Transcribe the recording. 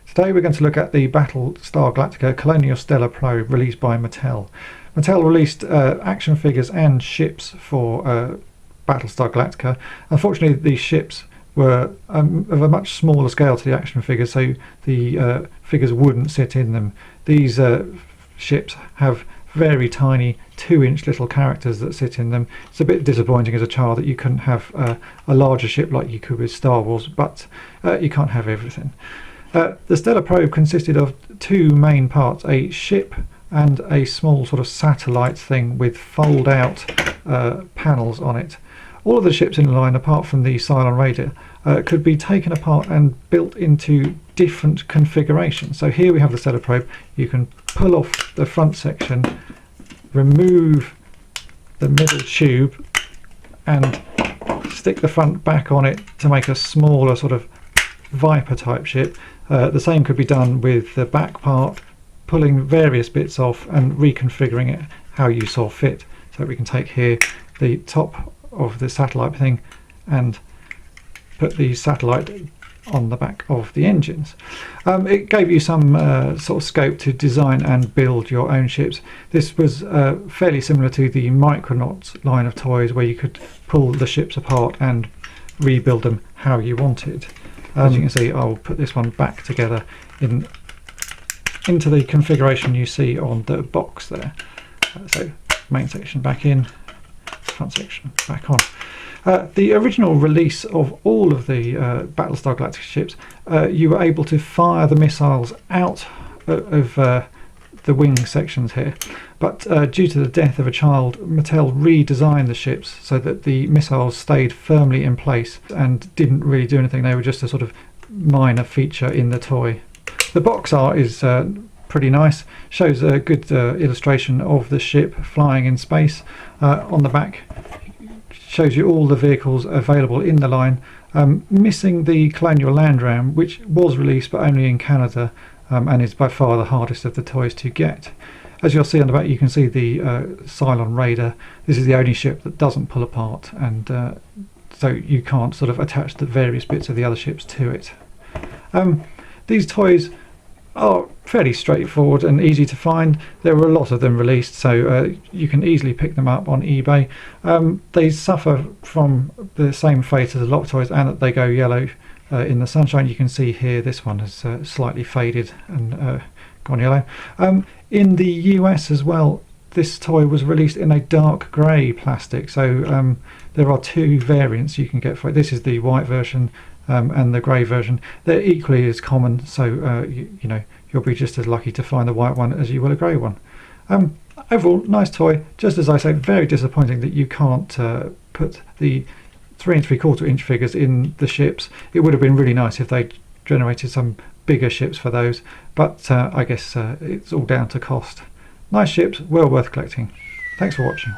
Today we're going to look at the Battlestar Galactica Colonial Stellar Probe released by Mattel. Mattel released action figures and ships for Battlestar Galactica. Unfortunately, these ships were of a much smaller scale to the action figures, so the figures wouldn't sit in them. These ships have very tiny 2-inch little characters that sit in them. It's a bit disappointing as a child that you couldn't have a larger ship like you could with Star Wars, but you can't have everything. The Stellar Probe consisted of two main parts, a ship and a small sort of satellite thing with fold-out panels on it. All of the ships in the line, apart from the Cylon Raider, could be taken apart and built into different configurations. So here we have the Stellar Probe. You can pull off the front section, remove the middle tube, and stick the front back on it to make a smaller sort of Viper type ship. The same could be done with the back part, pulling various bits off and reconfiguring it how you saw fit. So we can take here the top of the satellite thing and put the satellite on the back of the engines. It gave you some sort of scope to design and build your own ships. This was fairly similar to the Micronauts line of toys, where you could pull the ships apart and rebuild them how you wanted. As you can see, I'll put this one back together into the configuration you see on the box there. So main section back in, front section back on. The original release of all of the Battlestar Galactica ships, you were able to fire the missiles out of the wing sections here, but due to the death of a child, Mattel redesigned the ships so that the missiles stayed firmly in place and didn't really do anything. They were just a sort of minor feature in the toy. The box art is pretty nice, shows a good illustration of the ship flying in space. On the back shows you all the vehicles available in the line, missing the Colonial Land Ram, which was released but only in Canada, and is by far the hardest of the toys to get. As you'll see on the back, you can see the Cylon Raider. This is the only ship that doesn't pull apart, and so you can't sort of attach the various bits of the other ships to it. These toys are fairly straightforward and easy to find. There were a lot of them released, so you can easily pick them up on eBay. They suffer from the same fate as a lot of toys, and that they go yellow in the sunshine. You can see here this one has slightly faded and gone yellow. In the US as well, this toy was released in a dark grey plastic, so there are two variants you can get for it. This is the white version and the grey version. They're equally as common, so you know, you'll be just as lucky to find the white one as you will a grey one. Overall, nice toy. Just as I say, very disappointing that you can't put the 3 3/4 inch figures in the ships. It would have been really nice if they generated some bigger ships for those, but I guess it's all down to cost. Nice ships, well worth collecting. Thanks for watching.